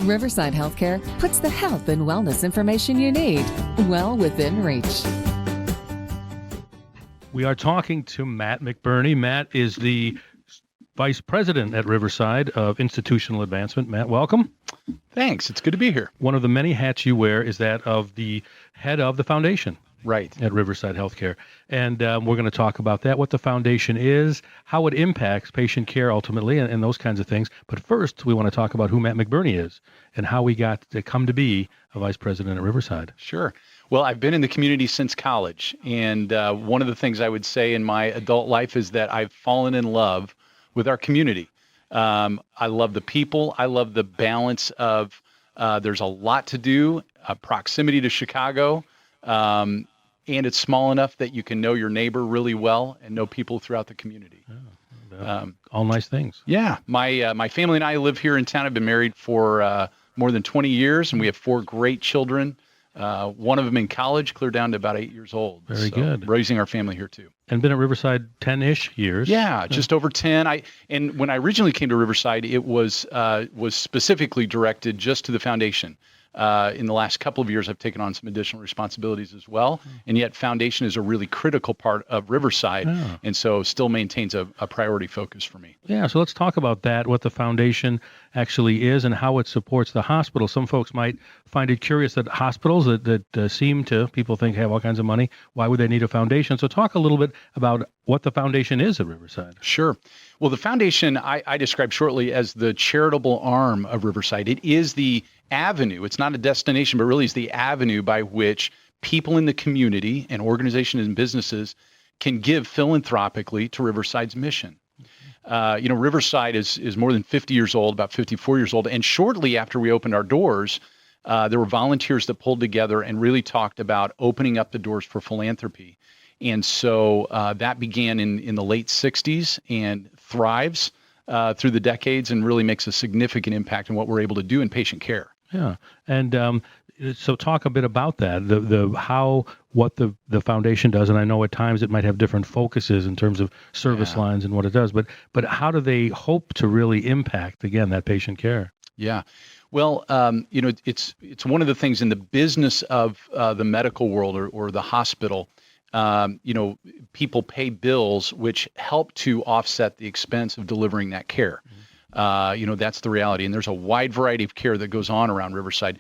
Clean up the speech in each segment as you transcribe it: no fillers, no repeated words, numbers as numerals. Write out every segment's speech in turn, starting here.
Riverside Healthcare puts the health and wellness information you need well within reach. We are talking to Matt McBurnie. Matt is the Vice President at Riverside of Institutional Advancement. Matt, welcome. Thanks. It's good to be here. One of the many hats you wear is that of the head of the foundation. Right. At Riverside Healthcare. And we're going to talk about that, what the foundation is, how it impacts patient care ultimately, and those kinds of things. But first, we want to talk about who Matt McBurnie is and how we got to come to be a Vice President at Riverside. Sure. Well, I've been in the community since college. And one of the things I would say in my adult life is that I've fallen in love with our community. I love the people. I love the balance of there's a lot to do, proximity to Chicago, and it's small enough that you can know your neighbor really well and know people throughout the community. All nice things. Yeah. My family and I live here in town. I've been married for more than 20 years, and we have 4 great children. One of them in college, clear down to about 8 years old. Very good. Raising our family here too. And been at Riverside 10-ish years. Yeah, just over 10. And when I originally came to Riverside, it was specifically directed just to the foundation. In the last couple of years, I've taken on some additional responsibilities as well. And yet foundation is a really critical part of Riverside. Yeah. And so still maintains a priority focus for me. Yeah, so let's talk about that, what the foundation actually is and how it supports the hospital. Some folks might find it curious that hospitals that seem to, people think, have all kinds of money, why would they need a foundation? So talk a little bit about what the foundation is at Riverside. Sure. Well, the foundation I describe shortly as the charitable arm of Riverside. It is the avenue. It's not a destination, but really is the avenue by which people in the community and organizations and businesses can give philanthropically to Riverside's mission. Riverside is more than 50 years old, about 54 years old. And shortly after we opened our doors, there were volunteers that pulled together and really talked about opening up the doors for philanthropy. And so that began in the late 60s and thrives through the decades and really makes a significant impact in what we're able to do in patient care. Yeah. And so talk a bit about that, what the foundation does. And I know at times it might have different focuses in terms of service lines and what it does, but how do they hope to really impact, again, that patient care? Yeah. Well, it's one of the things in the business of the medical world or the hospital. People pay bills which help to offset the expense of delivering that care. That's the reality. And there's a wide variety of care that goes on around Riverside.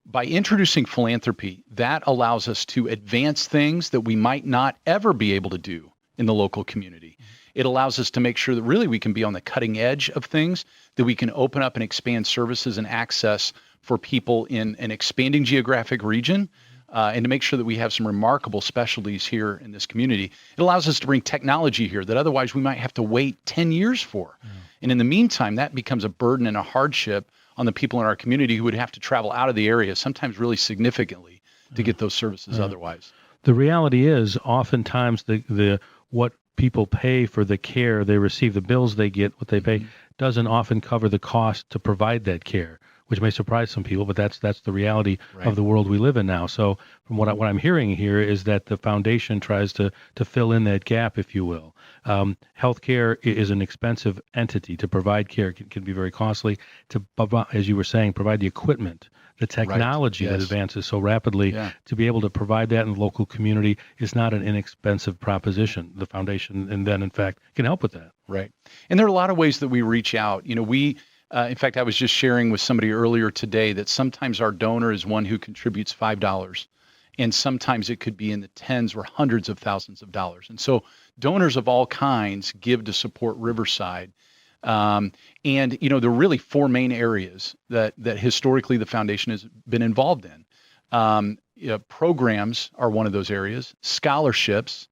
By introducing philanthropy, that allows us to advance things that we might not ever be able to do in the local community. It allows us to make sure that really we can be on the cutting edge of things, that we can open up and expand services and access for people in an expanding geographic region. And to make sure that we have some remarkable specialties here in this community. It allows us to bring technology here that otherwise we might have to wait 10 years for. And in the meantime, that becomes a burden and a hardship on the people in our community who would have to travel out of the area, sometimes really significantly, to get those services otherwise. The reality is oftentimes the what people pay for the care they receive, the bills they get, what they pay, doesn't often cover the cost to provide that care, which may surprise some people, but that's the reality of the world we live in now. So from what I'm hearing here is that the foundation tries to fill in that gap, if you will. Healthcare is an expensive entity. To provide care can be very costly. To, as you were saying, provide the equipment, the technology that advances so rapidly, to be able to provide that in the local community is not an inexpensive proposition. The foundation, and then in fact, can help with that. Right. And there are a lot of ways that we reach out. In fact, I was just sharing with somebody earlier today that sometimes our donor is one who contributes $5, and sometimes it could be in the tens or hundreds of thousands of dollars. And so donors of all kinds give to support Riverside. And there are really 4 main areas that historically the foundation has been involved in. Programs are one of those areas, scholarships,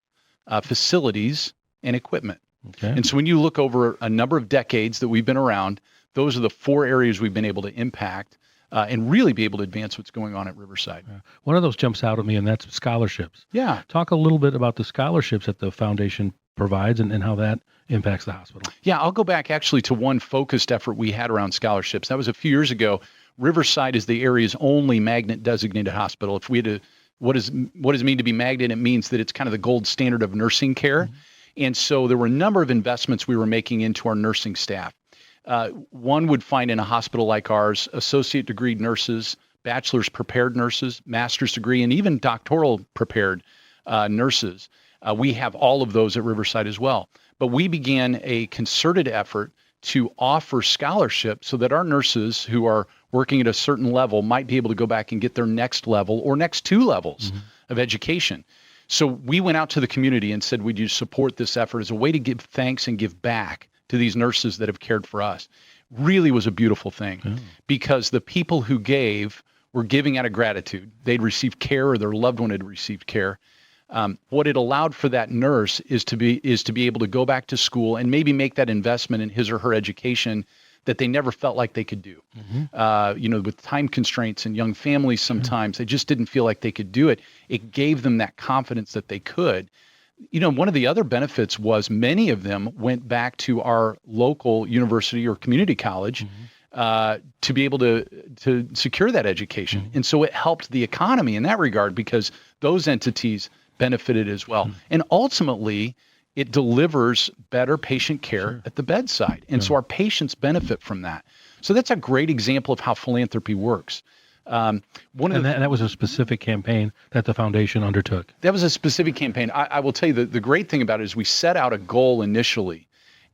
facilities, and equipment. Okay. And so when you look over a number of decades that we've been around, those are the 4 areas we've been able to impact and really be able to advance what's going on at Riverside. One of those jumps out at me, and that's scholarships. Yeah. Talk a little bit about the scholarships that the foundation provides and how that impacts the hospital. Yeah, I'll go back actually to one focused effort we had around scholarships. That was a few years ago. Riverside is the area's only magnet designated hospital. If we had to, what does it mean to be magnet? It means that it's kind of the gold standard of nursing care. Mm-hmm. And so there were a number of investments we were making into our nursing staff. One would find in a hospital like ours, associate degree nurses, bachelor's prepared nurses, master's degree, and even doctoral prepared nurses. We have all of those at Riverside as well. But we began a concerted effort to offer scholarships so that our nurses who are working at a certain level might be able to go back and get their next level or next 2 levels of education. So we went out to the community and said, would you support this effort as a way to give thanks and give back to these nurses that have cared for us? Really was a beautiful thing because the people who gave were giving out of gratitude. They'd received care or their loved one had received care. What it allowed for that nurse is to be able to go back to school and maybe make that investment in his or her education that they never felt like they could do. With time constraints and young families, sometimes they just didn't feel like they could do it. It gave them that confidence that they could. One of the other benefits was many of them went back to our local university or community college to be able to secure that education. And so it helped the economy in that regard because those entities benefited as well. And ultimately, it delivers better patient care at the bedside. And so our patients benefit from that. So that's a great example of how philanthropy works. That was a specific campaign that the foundation undertook. That was a specific campaign. I will tell you the great thing about it is we set out a goal initially,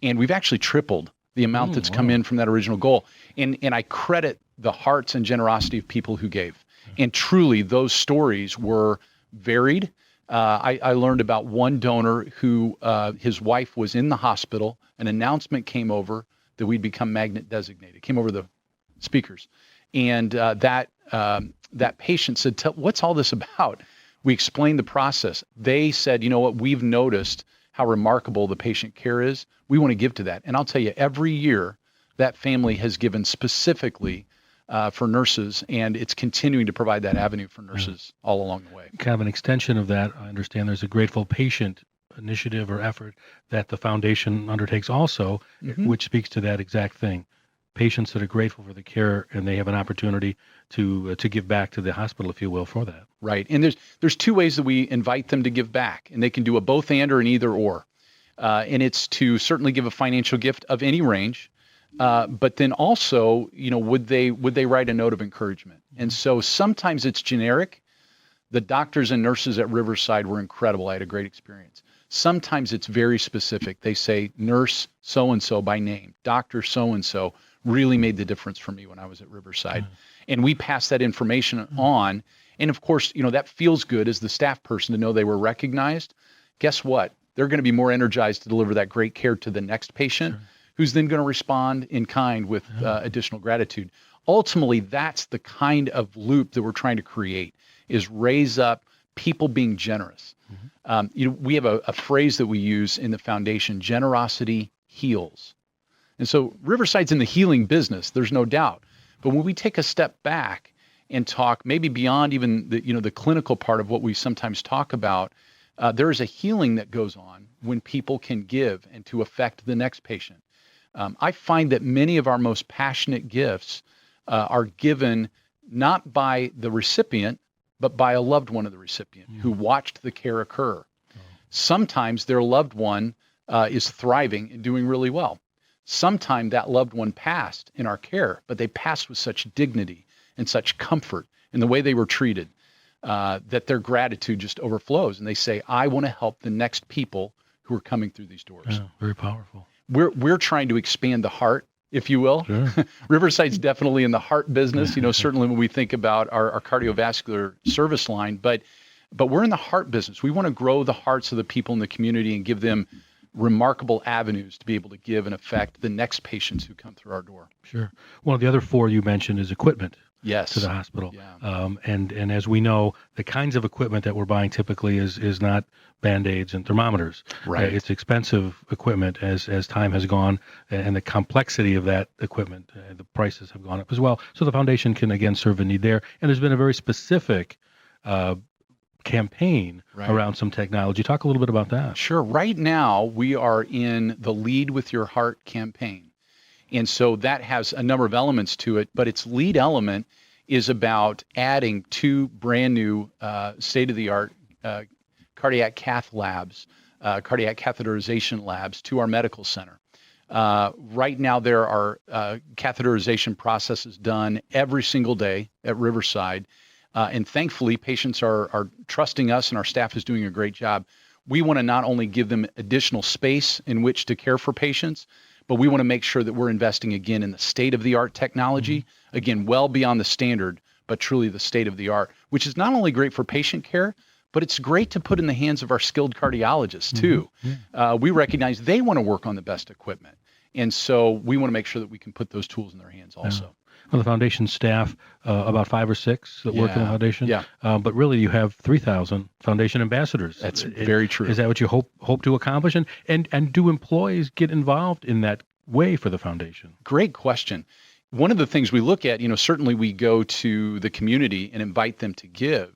and we've actually tripled the amount that's come in from that original goal. And I credit the hearts and generosity of people who gave. And truly, those stories were varied. I learned about one donor who his wife was in the hospital. An announcement came over that we'd become magnet designated. It came over the speakers. And that patient said, what's all this about? We explained the process. They said, you know what, we've noticed how remarkable the patient care is. We want to give to that. And I'll tell you, every year that family has given specifically for nurses, and it's continuing to provide that avenue for nurses all along the way. Kind of an extension of that, I understand there's a Grateful Patient initiative or effort that the foundation undertakes also, which speaks to that exact thing. Patients that are grateful for the care, and they have an opportunity to give back to the hospital, if you will, for that. Right. And there's 2 ways that we invite them to give back, and they can do a both and or an either or. And it's to certainly give a financial gift of any range, but then also, would they write a note of encouragement? And so sometimes it's generic. The doctors and nurses at Riverside were incredible. I had a great experience. Sometimes it's very specific. They say, nurse so-and-so by name, doctor so-and-so really made the difference for me when I was at Riverside. And we pass that information on. And of course, that feels good as the staff person to know they were recognized. Guess what? They're going to be more energized to deliver that great care to the next patient, who's then going to respond in kind with additional gratitude. Ultimately, that's the kind of loop that we're trying to create, is raise up people being generous. We have a phrase that we use in the foundation: generosity heals. And so Riverside's in the healing business, there's no doubt. But when we take a step back and talk maybe beyond even the clinical part of what we sometimes talk about, there is a healing that goes on when people can give and to affect the next patient. I find that many of our most passionate gifts are given not by the recipient, but by a loved one of the recipient who watched the care occur. Sometimes their loved one is thriving and doing really well. Sometimes that loved one passed in our care, but they passed with such dignity and such comfort in the way they were treated that their gratitude just overflows. And they say, I want to help the next people who are coming through these doors. Yeah, very powerful. We're trying to expand the heart, if you will. Sure. Riverside's definitely in the heart business, certainly when we think about our cardiovascular service line, but we're in the heart business. We want to grow the hearts of the people in the community and give them remarkable avenues to be able to give and affect the next patients who come through our door. Sure. One of the other 4 you mentioned is equipment. Yes. To the hospital. Yeah. And as we know, the kinds of equipment that we're buying typically is not Band-Aids and thermometers. Right. It's expensive equipment as time has gone, and the complexity of that equipment, the prices have gone up as well. So the foundation can, again, serve a need there. And there's been a very specific campaign around some technology. Talk a little bit about that. Sure. Right now, we are in the Lead with Your Heart campaign. And so that has a number of elements to it, but its lead element is about adding 2 brand new state-of-the-art cardiac cath labs, cardiac catheterization labs to our medical center. Right now, there are catheterization processes done every single day at Riverside. And thankfully, patients are trusting us, and our staff is doing a great job. We want to not only give them additional space in which to care for patients, but we want to make sure that we're investing again in the state-of-the-art technology, again, well beyond the standard, but truly the state-of-the-art, which is not only great for patient care, but it's great to put in the hands of our skilled cardiologists too. We recognize they want to work on the best equipment. And so we want to make sure that we can put those tools in their hands also. Well, the foundation staff, about 5 or 6 that work in the foundation. But really, you have 3,000 foundation ambassadors. That's very true. Is that what you hope to accomplish? And do employees get involved in that way for the foundation? Great question. One of the things we look at, certainly we go to the community and invite them to give.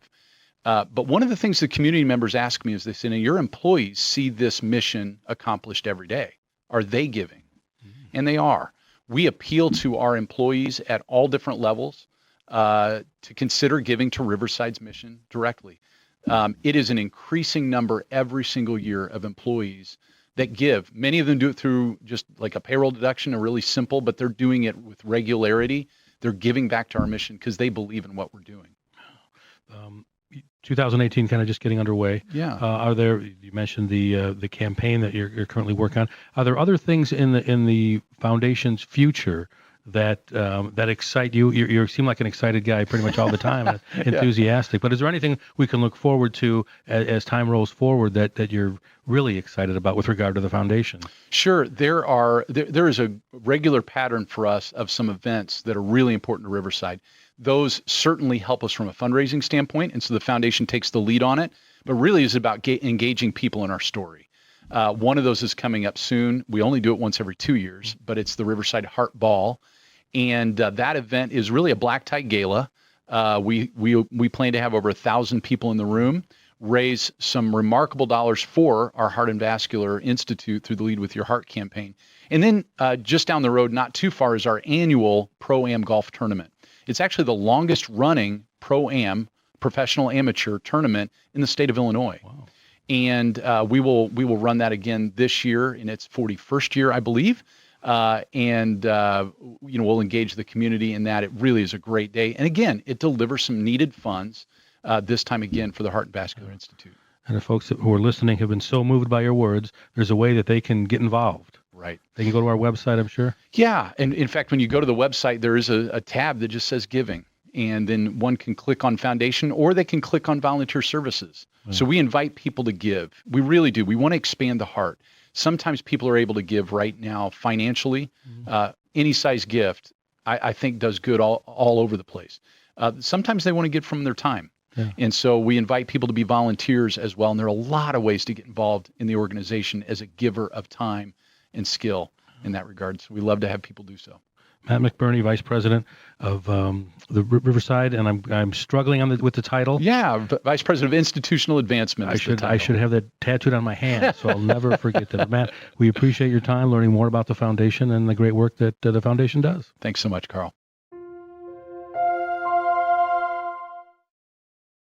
But one of the things the community members ask me is they say, your employees see this mission accomplished every day. Are they giving? And they are. We appeal to our employees at all different levels to consider giving to Riverside's mission directly. It is an increasing number every single year of employees that give. Many of them do it through just like a payroll deduction, a really simple, but they're doing it with regularity. They're giving back to our mission because they believe in what we're doing. 2018 kind of just getting underway. Yeah. Are there? You mentioned the campaign that you're currently working on. Are there other things in the foundation's future that excite you? You seem like an excited guy pretty much all the time, enthusiastic. But is there anything we can look forward to as time rolls forward that you're really excited about with regard to the foundation? Sure. There is a regular pattern for us of some events that are really important to Riverside. Those certainly help us from a fundraising standpoint, and so the foundation takes the lead on it, but really is about engaging people in our story. One of those is coming up soon. We only do it once every 2 years, but it's the Riverside Heart Ball, and that event is really a black tie gala. We plan to have over 1,000 people in the room, raise some remarkable dollars for our Heart and Vascular Institute through the Lead With Your Heart campaign. And then just down the road, not too far, is our annual Pro-Am golf tournament. It's actually the longest running Pro-Am, professional amateur tournament in the state of Illinois. Wow. And we will run that again this year in its 41st year, I believe. We'll engage the community in that. It really is a great day. And again, it delivers some needed funds this time again for the Heart and Vascular Institute. And the folks who are listening have been so moved by your words, there's a way that they can get involved. Right. They can go to our website, I'm sure. Yeah. And in fact, when you go to the website, there is a tab that just says giving. And then one can click on foundation, or they can click on volunteer services. So we invite people to give. We really do. We want to expand the heart. Sometimes people are able to give right now financially. Any size gift, I think, does good all over the place. Sometimes they want to give from their time. Yeah. And so we invite people to be volunteers as well. And there are a lot of ways to get involved in the organization as a giver of time and skill in that regard. So we love to have people do so. Matt McBurnie, Vice President of the Riverside, and I'm struggling with the title. Yeah, Vice President of Institutional Advancement. I should have that tattooed on my hand, so I'll never forget that. Matt, we appreciate your time learning more about the foundation and the great work that the foundation does. Thanks so much, Carl.